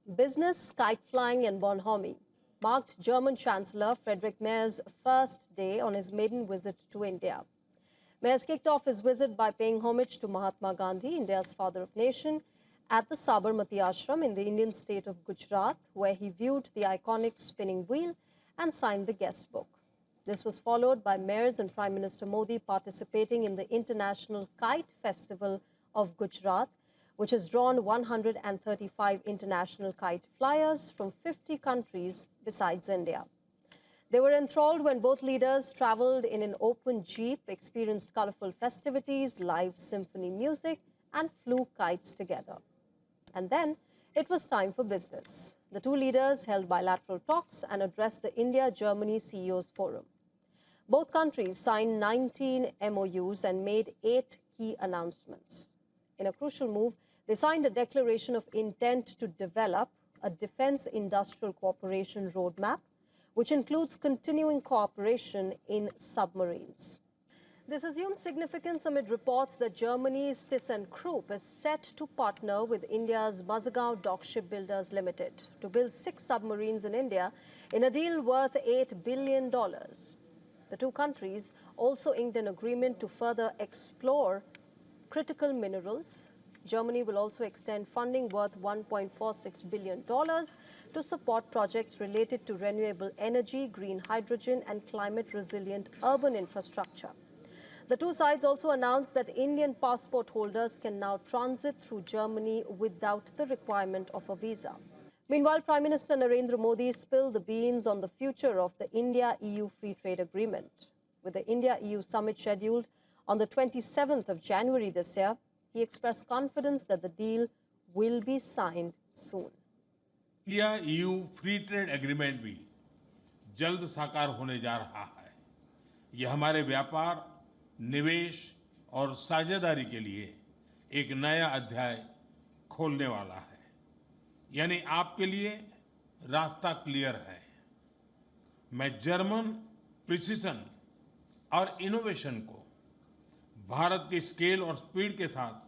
Business, kite flying and bonhomie marked German Chancellor Friedrich Merz's first day on his maiden visit to India. Merz kicked off his visit by paying homage to Mahatma Gandhi, India's father of nation, at the Submarine ashram in the Indian state of Gujarat, where he viewed the iconic spinning wheel and signed the guest book. This was followed by Merz and Prime Minister Modi participating in the International Kite Festival of Gujarat, which has drawn 135 international kite flyers from 50 countries besides India. They were enthralled when both leaders traveled in an open jeep, experienced colorful festivities, live symphony music, and flew kites together. And then it was time for business. The two leaders held bilateral talks and addressed the India-Germany CEOs Forum. Both countries signed 19 MOUs and made 8 key announcements. In a crucial move, they signed a declaration of intent to develop a defense industrial cooperation roadmap, which includes continuing cooperation in submarines. This assumes significance amid reports that Germany's ThyssenKrupp is set to partner with India's Mazagon Dock Shipbuilders Limited to build 6 submarines in India in a deal worth $8 billion. The two countries also inked an agreement to further explore critical minerals. Germany will also extend funding worth $1.46 billion to support projects related to renewable energy, green hydrogen, and climate-resilient urban infrastructure. The two sides also announced that Indian passport holders can now transit through Germany without the requirement of a visa. Meanwhile, Prime Minister Narendra Modi spilled the beans on the future of the India-EU Free Trade Agreement. With the India-EU summit scheduled on the 27th of January this year, he expressed confidence that the deal will be signed soon. India free trade agreement भी जल्द साकार होने जा रहा है। यह हमारे व्यापार, निवेश और साझेदारी के लिए एक नया अध्याय खोलने वाला है। यानी आपके लिए रास्ता क्लियर है। मैं जर्मन प्रिसिजन और इनोवेशन को भारत की स्केल और स्पीड के साथ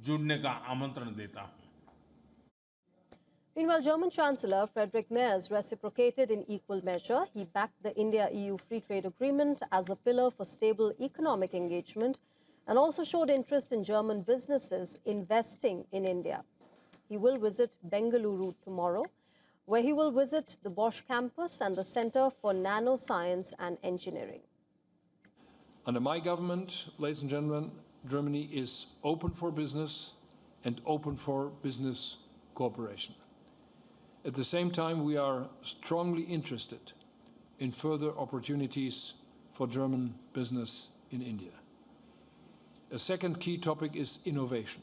जुड़ने का आमंत्रण देता हूं। Meanwhile, German Chancellor Friedrich Merz reciprocated in equal measure. He backed the India-EU Free Trade Agreement as a pillar for stable economic engagement and also showed interest in German businesses investing in India. He will visit Bengaluru tomorrow, where he will visit the Bosch campus and the Center for Nanoscience and Engineering. Under my government, ladies and gentlemen, Germany is open for business and open for business cooperation. At the same time, we are strongly interested in further opportunities for German business in India. A second key topic is innovation.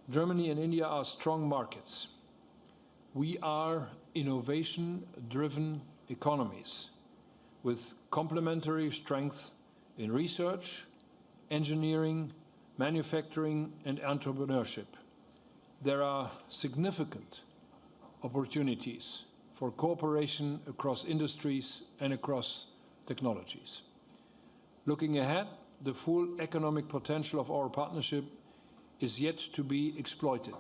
Germany and India are strong markets. We are innovation-driven economies with complementary strength in research, engineering, manufacturing, and entrepreneurship. There are significant opportunities for cooperation across industries and across technologies. Looking ahead, the full economic potential of our partnership is yet to be exploited.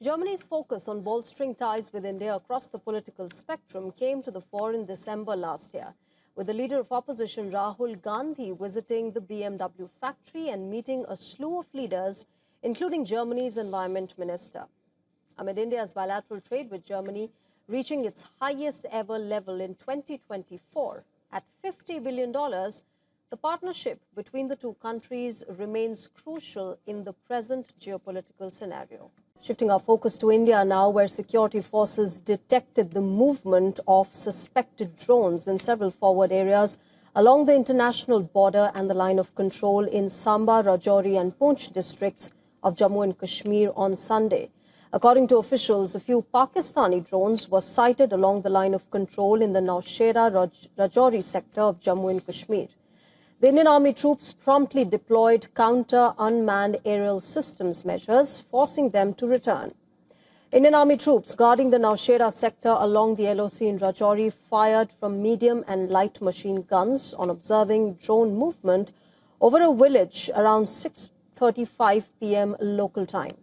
Germany's focus on bolstering ties with India across the political spectrum came to the fore in December last year, with the leader of opposition Rahul Gandhi visiting the BMW factory and meeting a slew of leaders, including Germany's environment minister. Amid India's bilateral trade with Germany reaching its highest ever level in 2024 at $50 billion, the partnership between the two countries remains crucial in the present geopolitical scenario. Shifting our focus to India now, where security forces detected the movement of suspected drones in several forward areas along the international border and the line of control in Samba, Rajouri and Poonch districts of Jammu and Kashmir on Sunday. According to officials, a few Pakistani drones were sighted along the line of control in the Nowshera-Rajouri sector of Jammu and Kashmir. The Indian Army troops promptly deployed counter-unmanned aerial systems measures, forcing them to return. Indian Army troops guarding the Nowshera sector along the LOC in Rajouri fired from medium and light machine guns on observing drone movement over a village around 6:35 p.m. local time.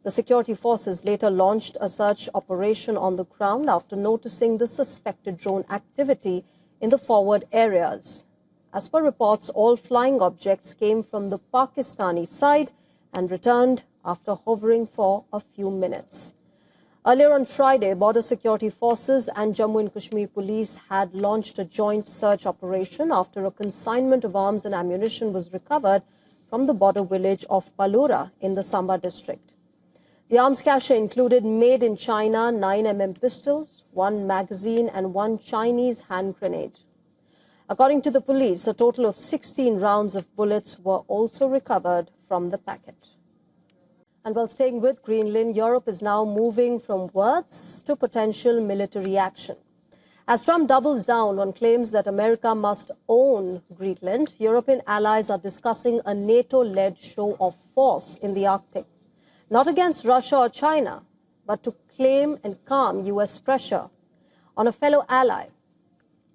The security forces later launched a search operation on the ground after noticing the suspected drone activity in the forward areas. As per reports, all flying objects came from the Pakistani side and returned after hovering for a few minutes. Earlier on Friday, border security forces and Jammu and Kashmir police had launched a joint search operation after a consignment of arms and ammunition was recovered from the border village of Palura in the Samba district. The arms cache included made in China 9mm pistols, 1 magazine and 1 Chinese hand grenade. According to the police, a total of 16 rounds of bullets were also recovered from the packet. And while staying with Greenland, Europe is now moving from words to potential military action. As Trump doubles down on claims that America must own Greenland, European allies are discussing a NATO-led show of force in the Arctic. Not against Russia or China, but to claim and calm U.S. pressure on a fellow ally.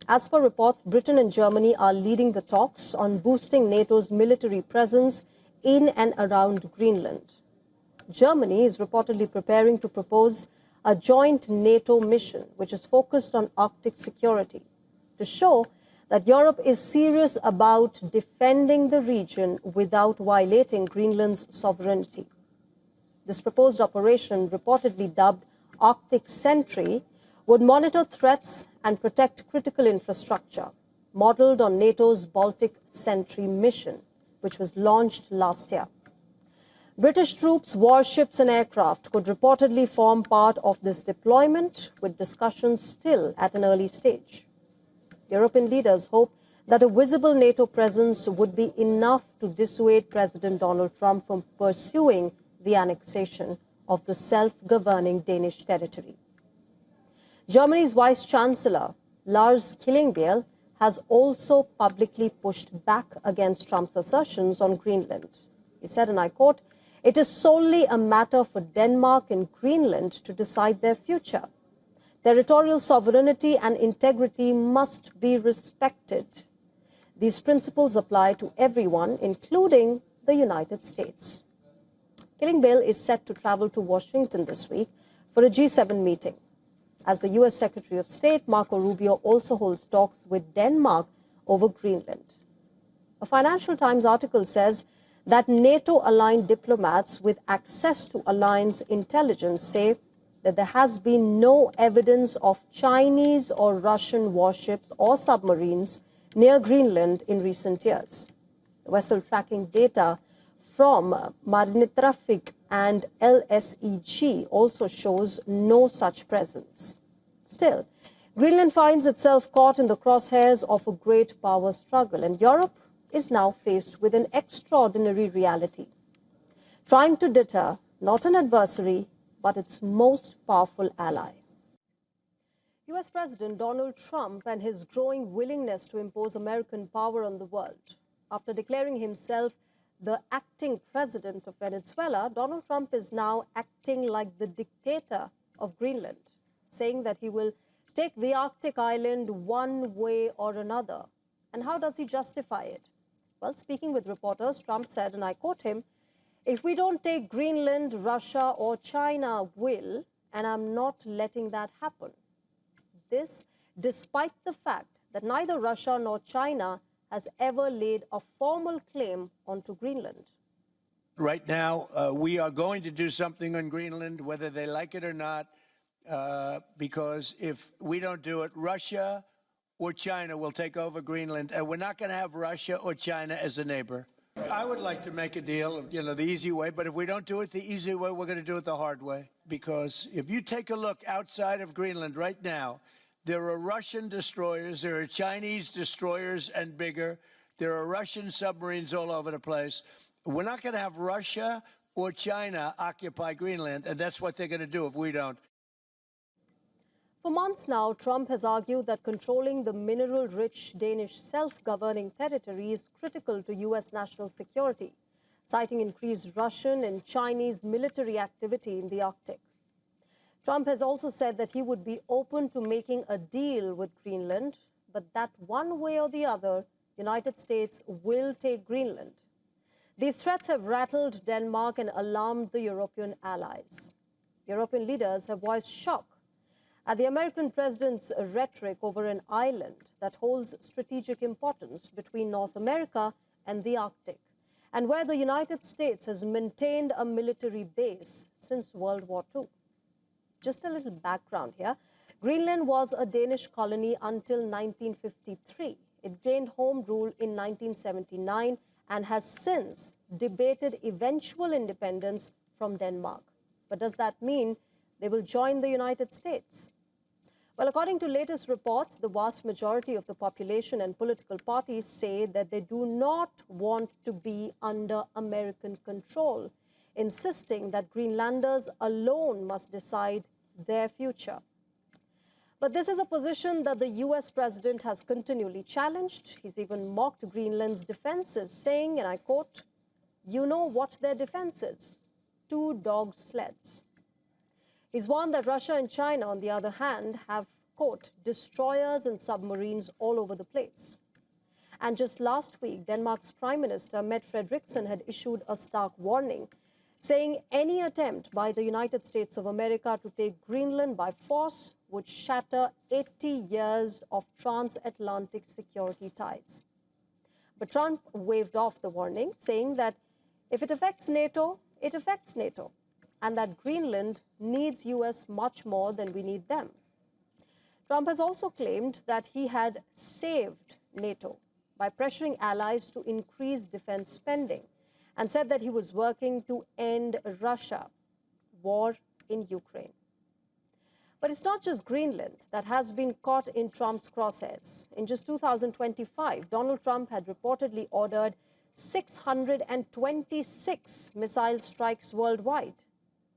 As per reports, Britain and Germany are leading the talks on boosting NATO's military presence in and around Greenland. Germany is reportedly preparing to propose a joint NATO mission, which is focused on Arctic security, to show that Europe is serious about defending the region without violating Greenland's sovereignty. This proposed operation, reportedly dubbed Arctic Sentry, would monitor threats and protect critical infrastructure, modeled on NATO's Baltic Sentry mission, which was launched last year. British troops, warships and aircraft could reportedly form part of this deployment, with discussions still at an early stage. European leaders hope that a visible NATO presence would be enough to dissuade President Donald Trump from pursuing the annexation of the self-governing Danish territory. Germany's Vice-Chancellor, Lars Klingbeil, has also publicly pushed back against Trump's assertions on Greenland. He said, and I quote, "It is solely a matter for Denmark and Greenland to decide their future. Territorial sovereignty and integrity must be respected. These principles apply to everyone, including the United States." Klingbeil is set to travel to Washington this week for a G7 meeting, as the U.S. Secretary of State Marco Rubio also holds talks with Denmark over Greenland. A Financial Times article says that NATO-aligned diplomats with access to alliance intelligence say that there has been no evidence of Chinese or Russian warships or submarines near Greenland in recent years. The vessel tracking data from Marintraffic and LSEG also shows no such presence. Still, Greenland finds itself caught in the crosshairs of a great power struggle, and Europe is now faced with an extraordinary reality, trying to deter not an adversary, but its most powerful ally. U.S. President Donald Trump and his growing willingness to impose American power on the world. After declaring himself the acting president of Venezuela, Donald Trump is now acting like the dictator of Greenland, saying that he will take the Arctic island one way or another. And how does he justify it? Well, speaking with reporters, Trump said, and I quote him, "If we don't take Greenland, Russia or China will, and I'm not letting that happen." This despite the fact that neither Russia nor China has ever laid a formal claim onto Greenland. Right now, we are going to do something on Greenland, whether they like it or not, because if we don't do it, Russia or China will take over Greenland, and we're not going to have Russia or China as a neighbor. I would like to make a deal, the easy way, but if we don't do it the easy way, we're going to do it the hard way. Because if you take a look outside of Greenland right now, there are Russian destroyers, there are Chinese destroyers and bigger, there are Russian submarines all over the place. We're not going to have Russia or China occupy Greenland, and that's what they're going to do if we don't. For months now, Trump has argued that controlling the mineral-rich Danish self-governing territory is critical to U.S. national security, citing increased Russian and Chinese military activity in the Arctic. Trump has also said that he would be open to making a deal with Greenland, but that one way or the other, United States will take Greenland. These threats have rattled Denmark and alarmed the European allies. European leaders have voiced shock at the American president's rhetoric over an island that holds strategic importance between North America and the Arctic, and where the United States has maintained a military base since World War II. Just a little background here. Greenland was a Danish colony until 1953. It gained home rule in 1979 and has since debated eventual independence from Denmark. But does that mean they will join the United States? Well, according to latest reports, the vast majority of the population and political parties say that they do not want to be under American control, insisting that Greenlanders alone must decide their future. But this is a position that the US president has continually challenged. He's even mocked Greenland's defenses, saying, and I quote, "You know what their defense is? 2 dog sleds." He's warned that Russia and China, on the other hand, have, quote, "destroyers and submarines all over the place." And just last week, Denmark's Prime Minister, Mette Frederiksen, had issued a stark warning, saying any attempt by the United States of America to take Greenland by force would shatter 80 years of transatlantic security ties. But Trump waved off the warning, saying that if it affects NATO, it affects NATO, and that Greenland needs US much more than we need them. Trump has also claimed that he had saved NATO by pressuring allies to increase defense spending, and said that he was working to end Russia war in Ukraine. But it's not just Greenland that has been caught in Trump's crosshairs. In just 2025, Donald Trump had reportedly ordered 626 missile strikes worldwide,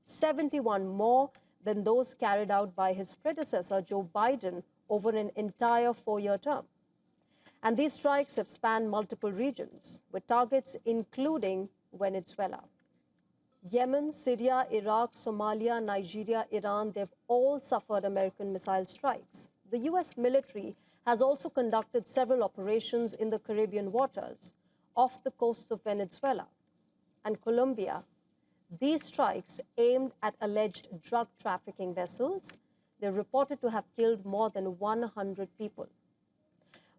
71 more than those carried out by his predecessor, Joe Biden, over an entire 4-year term. And these strikes have spanned multiple regions, with targets including Venezuela. Yemen, Syria, Iraq, Somalia, Nigeria, Iran, they've all suffered American missile strikes. The US military has also conducted several operations in the Caribbean waters, off the coasts of Venezuela and Colombia. These strikes aimed at alleged drug trafficking vessels. They're reported to have killed more than 100 people.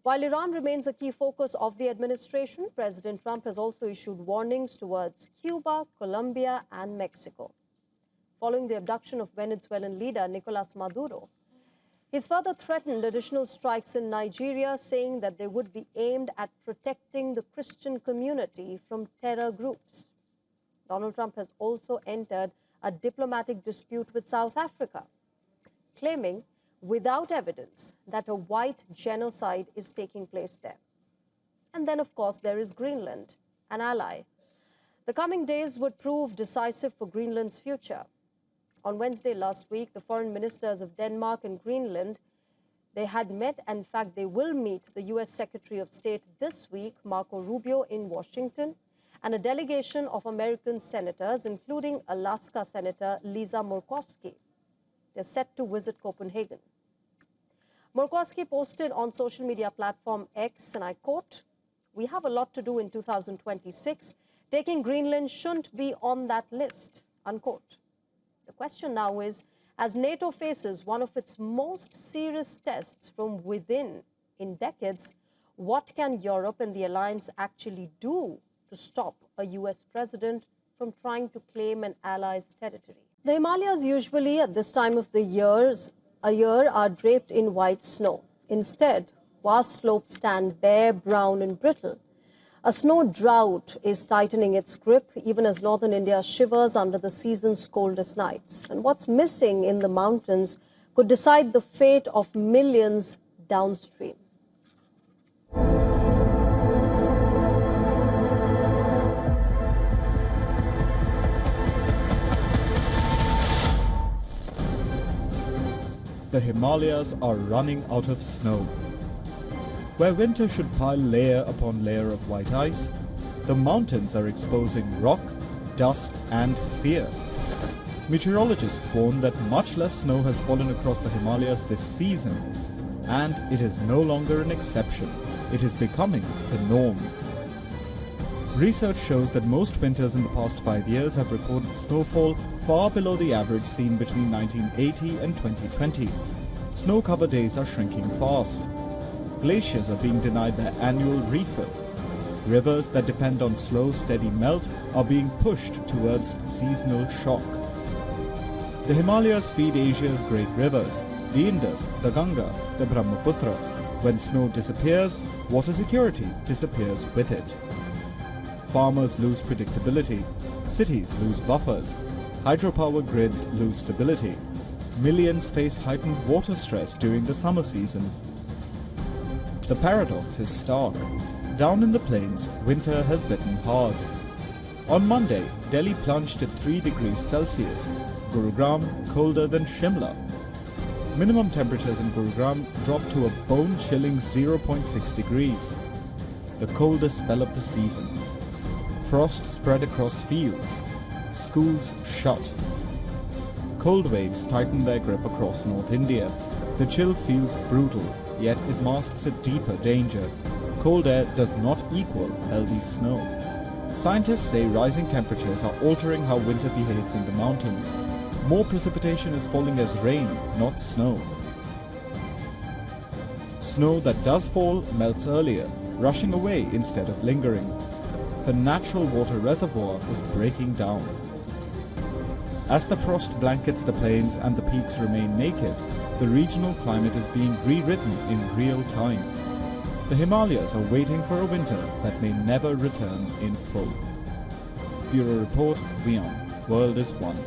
While Iran remains a key focus of the administration, President Trump has also issued warnings towards Cuba, Colombia, and Mexico. Following the abduction of Venezuelan leader Nicolas Maduro, he's further threatened additional strikes in Nigeria, saying that they would be aimed at protecting the Christian community from terror groups. Donald Trump has also entered a diplomatic dispute with South Africa, claiming without evidence that a white genocide is taking place there. And then, of course, there is Greenland, an ally. The coming days would prove decisive for Greenland's future. On Wednesday last week, the foreign ministers of Denmark and Greenland, they had met, and in fact, they will meet the US Secretary of State this week, Marco Rubio, in Washington, and a delegation of American senators, including Alaska Senator Lisa Murkowski. They're set to visit Copenhagen. Murkowski posted on social media platform X, and I quote, "We have a lot to do in 2026. Taking Greenland shouldn't be on that list," unquote. The question now is, as NATO faces one of its most serious tests from within in decades, what can Europe and the alliance actually do to stop a US president from trying to claim an ally's territory? The Himalayas usually at this time of the year are draped in white snow. Instead, vast slopes stand bare, brown, and brittle. A snow drought is tightening its grip, even as northern India shivers under the season's coldest nights. And what's missing in the mountains could decide the fate of millions downstream. The Himalayas are running out of snow. Where winter should pile layer upon layer of white ice, the mountains are exposing rock, dust and fear. Meteorologists warn that much less snow has fallen across the Himalayas this season, and it is no longer an exception. It is becoming the norm. Research shows that most winters in the past 5 years have recorded snowfall far below the average seen between 1980 and 2020. Snow cover days are shrinking fast. Glaciers are being denied their annual refill. Rivers that depend on slow, steady melt are being pushed towards seasonal shock. The Himalayas feed Asia's great rivers, the Indus, the Ganga, the Brahmaputra. When snow disappears, water security disappears with it. Farmers lose predictability, cities lose buffers, hydropower grids lose stability. Millions face heightened water stress during the summer season. The paradox is stark. Down in the plains, winter has bitten hard. On Monday, Delhi plunged to 3 degrees Celsius, Gurugram colder than Shimla. Minimum temperatures in Gurugram dropped to a bone-chilling 0.6 degrees, the coldest spell of the season. Frost spread across fields, schools shut. Cold waves tighten their grip across North India. The chill feels brutal, yet it masks a deeper danger. Cold air does not equal healthy snow. Scientists say rising temperatures are altering how winter behaves in the mountains. More precipitation is falling as rain, not snow. Snow that does fall melts earlier, rushing away instead of lingering. The natural water reservoir is breaking down. As the frost blankets the plains and the peaks remain naked, the regional climate is being rewritten in real time. The Himalayas are waiting for a winter that may never return in full. Bureau Report, WION. World is One.